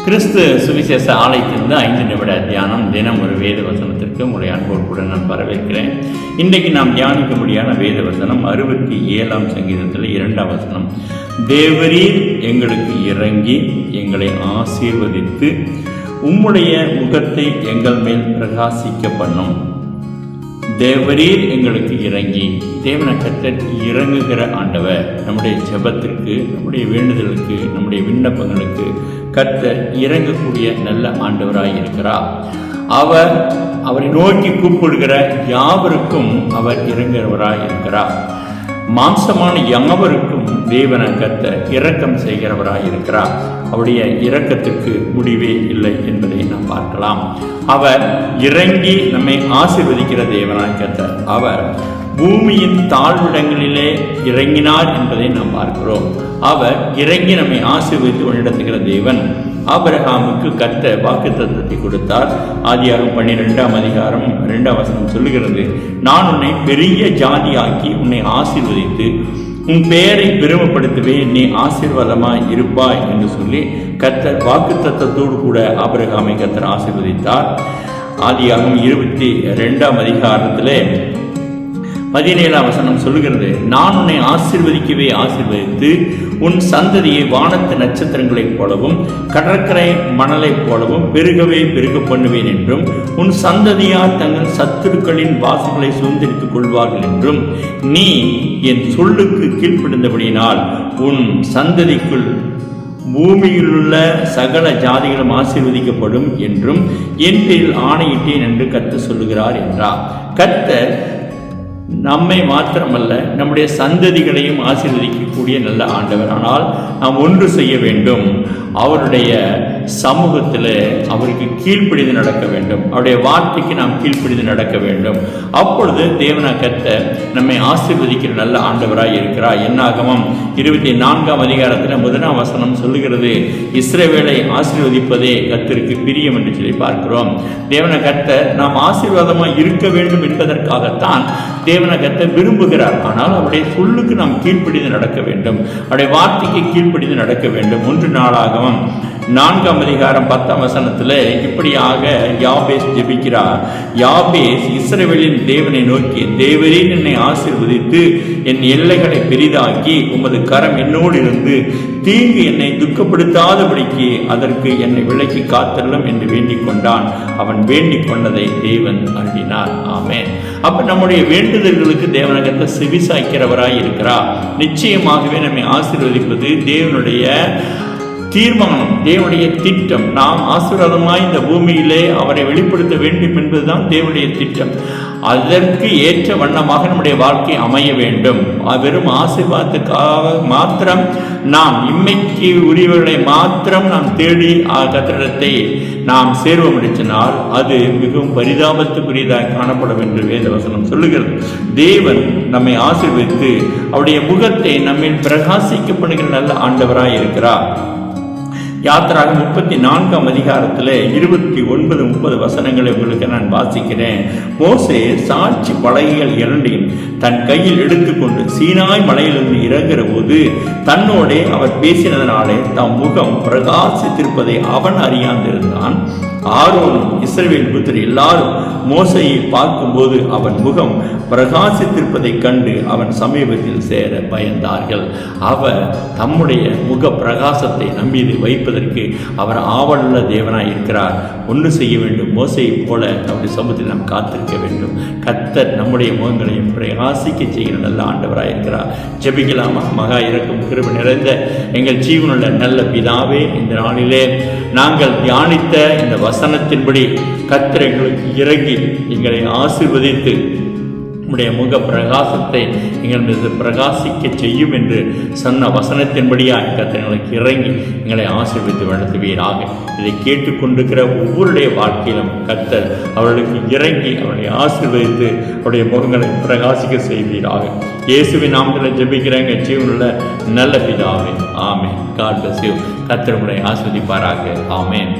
கிறிஸ்து சுவிசேஷ ஆலயத்திலிருந்து 5 நிமிட தியானம். தினம் ஒரு வேத வசனத்திற்கு உங்களுடைய அன்போடு கூட நான் வரவேற்கிறேன். இன்றைக்கு நாம் தியானிக்க முடியாத வேத வசனம் 67ஆம் சங்கீதத்தில் 2ஆம் வசனம். தேவரீர் எங்களுக்கு இறங்கி எங்களை ஆசீர்வதித்து உம்முடைய முகத்தை எங்கள் மேல் பிரகாசிக்க பண்ணும். தேவரீர் எங்களுக்கு இறங்கி, தேவன கர்த்தர் இறங்குகிற ஆண்டவர். நம்முடைய ஜெபத்திற்கு, நம்முடைய வேண்டுதலுக்கு, நம்முடைய விண்ணப்பங்களுக்கு கர்த்தர் இறங்கக்கூடிய நல்ல ஆண்டவராய் இருக்கிறார். அவரை நோக்கி கூப்பிடுகிற யாவருக்கும் அவர் இறங்குகிறவராய் இருக்கிறார். மாம்சமான யாவருக்கும் தேவன கர்த்தர் இரக்கம் செய்கிறவராய் இருக்கிறார். அவருடைய இரக்கத்திற்கு முடிவே இல்லை என்பதை நாம் பார்க்கலாம். அவர் இறங்கி நம்மை ஆசீர்வதிக்கிற தேவனாய் கர்த்தர். அவர் பூமியின் தாழ்விடங்களிலே இறங்கினார் என்பதை நாம் பார்க்கிறோம். அவர் இறங்கி நம்மை ஆசீர்வதித்து வழிநடத்துகிற தேவன். ஆபிரகாமுக்கு கர்த்தர் வாக்குத்தத்தத்தை கொடுத்தார். ஆதியாகமம் 12ஆம் அதிகாரம் 2ஆம் வசனம் சொல்லுகிறது, நான் உன்னை பெரிய ஜாதியாக்கி உன்னை ஆசீர்வதித்து உன் பெயரை பெருமைப்படுத்துவேன், நீ ஆசீர்வாதமாய் இருப்பாய் என்று சொல்லி கர்த்தர் வாக்குத்தத்தத்தோடு கூட ஆபிரகாமை கர்த்தர் ஆசீர்வதித்தார். ஆதியாகமம் 22ஆம் அதிகாரத்திலே 17ஆம் வசனம் சொல்லுகிறது, நான் உன்னை ஆசீர்வதிக்கவே ஆசீர்வதித்து உன் சந்ததியை வானத்து நட்சத்திரங்களைப் போலவும் கடற்கரை மணலைப் போலவும் பெருகவே பெருக பண்ணுவேன் என்றும் உன் சந்ததியார் தங்கள் சத்துருக்களின் வாசல்களை சுதந்திரித்துக் கொள்வார்கள் என்றும் நீ என் சொல்லுக்கு கீழ்ப்படிந்தபடியினால் உன் சந்ததிக்குள் பூமியிலுள்ள சகல ஜாதிகளும் ஆசீர்வதிக்கப்படும் என்றும் என் பேரில் ஆணையிட்டேன் என்று கர்த்தர் சொல்லுகிறார் என்றார். கர்த்தர் நம்மை மாத்திரமல்ல, நம்முடைய சந்ததிகளையும் ஆசீர்வதிக்கக்கூடிய நல்ல ஆண்டவர். ஆனால் நாம் ஒன்று செய்ய வேண்டும், அவருடைய சமூகத்தில் அவருக்கு கீழ்ப்படிந்து நடக்க வேண்டும். அவருடைய வார்த்தைக்கு நாம் கீழ்ப்படிந்து நடக்க வேண்டும். அப்பொழுது தேவனா கர்த்தர் நம்மை ஆசீர்வதிக்கிற நல்ல ஆண்டவராய் இருக்கிறார். என்னாகமம் 24ஆம் அதிகாரத்தில் 1ஆம் வசனம் சொல்லுகிறது, இஸ்ரவேலை ஆசீர்வதிப்பதே கர்த்தருக்கு பிரியம் என்று சொல்லி பார்க்கிறோம். தேவனா கர்த்தர் நாம் ஆசீர்வாதமாக இருக்க வேண்டும் என்பதற்காகத்தான் தேவன கர்த்தர் விரும்புகிறார். ஆனால் அவருடைய சொல்லுக்கு நாம் கீழ்ப்படிந்து நடக்க வேண்டும், அவருடைய வார்த்தைக்கு கீழ்ப்படிந்து நடக்க வேண்டும். 1 நாளாகமம் 4ஆம் அதிகாரம் 10ஆம் வசனத்தில் இப்படியாக யாபேஸ் ஜெபிக்கிறார். யாபேஸ் இஸ்ரவேலின் தேவனை நோக்கி, தேவரீர் என்னை ஆசீர்வதித்து என் எல்லைகளை பெரிதாக்கி உமது கரம் என்னோடு இருந்து தீங்கு என்னை துக்கப்படுத்தாதபடிக்கு அதற்கு என்னை விலக்கி காத்தள்ளும் என்று வேண்டிக் கொண்டான். அவன் வேண்டிக் கொண்டதை தேவன் அருளினார். ஆமென். அப்ப நம்முடைய வேண்டுதல்களுக்கு தேவனுக்கு செவிசாய்க்கிறவராய் இருக்கிறார். நிச்சயமாகவே நம்மை ஆசீர்வதிப்பது தேவனுடைய தீர்மானம், தேவனுடைய திட்டம். நாம் ஆசீர்வாதமாய் இந்த பூமியிலே அவரை வெளிப்படுத்த வேண்டும் என்பதுதான் தேவனுடைய திட்டம். அதற்கு ஏற்ற வண்ணமாக நம்முடைய வாழ்க்கை அமைய வேண்டும். வெறும் ஆசீர்வாதத்துக்காக மாத்திரம் நாம் இம்மைக்கு உரியவர்களை மாத்திரம் நாம் தேடி கத்திரத்தை நாம் சேர்வம் அடிச்சினால் அது மிகவும் பரிதாபத்துக்குரியதாக காணப்படும் என்று வேதவசனம் சொல்லுகிறது. தேவன் நம்மை ஆசீர்வதித்து அவருடைய முகத்தை நம்மில் பிரகாசிக்கப்படுகிற நல்ல ஆண்டவராய் இருக்கிறார். யாத்திராகமம் 34ஆம் அதிகாரத்தில் 29-30 வசனங்களை உங்களுக்கு நான் வாசிக்கிறேன். மோசே சாட்சி பலகைகள் 2ஐயும் தன் கையில் எடுத்துக்கொண்டு சீனாய் மலையிலிருந்து இறங்குற போது தன்னோடே அவர் பேசினதனாலே தம் முகம் பிரகாசித்திருப்பதை அவன் அறியாதிருந்தான். ஆரோனும் இஸ்ரவேல் புத்திரர் எல்லாரும் மோசையை பார்க்கும்போது அவன் முகம் பிரகாசித்திருப்பதை கண்டு அவன் சமீபத்தில் சேர பயந்தார்கள். அவர் தம்முடைய முக பிரகாசத்தை நம்பி வைப்பதற்கு அவர் ஆவலுள்ள தேவனாய் இருக்கிறார். ஒன்று செய்ய வேண்டும், மோசையை போல நம்முடைய சமூகத்தில் நாம் காத்திருக்க வேண்டும். கர்த்தர் நம்முடைய முகங்களையும் பிரகாசிக்க செய்கிற நல்ல ஆண்டவராய் இருக்கிறார். ஜெபிக்கலாமா? மகா இரக்கம் கிருபை நிறைந்த எங்கள் ஜீவனுள்ள நல்ல பிதாவே, இந்த நாளிலே நாங்கள் தியானித்த இந்த வசனத்தின்படி கர்த்தர் எங்களுக்கு இறங்கி எங்களை ஆசீர்வதித்து உம்முடைய முக பிரகாசத்தை எங்கள் மீது பிரகாசிக்க செய்யும் என்று சொன்ன வசனத்தின்படியாக கர்த்தர் எங்களுக்கு இறங்கி எங்களை ஆசீர்வதித்து வளர்த்துவீராக. இதை கேட்டுக்கொண்டிருக்கிற ஒவ்வொருடைய வாழ்க்கையிலும் கர்த்தர் அவர்களுக்கு இறங்கி அவர்களை ஆசீர்வதித்து அவருடைய முகங்களை பிரகாசிக்க செய்வீராக. இயேசுவின் நாமத்தில் ஜெபிக்கிறேங்க ஜீவனுள்ள நல்ல பிதாவே. ஆமென். God bless you. கர்த்தர் உங்களை ஆசீர்வதிப்பாராக. ஆமென்.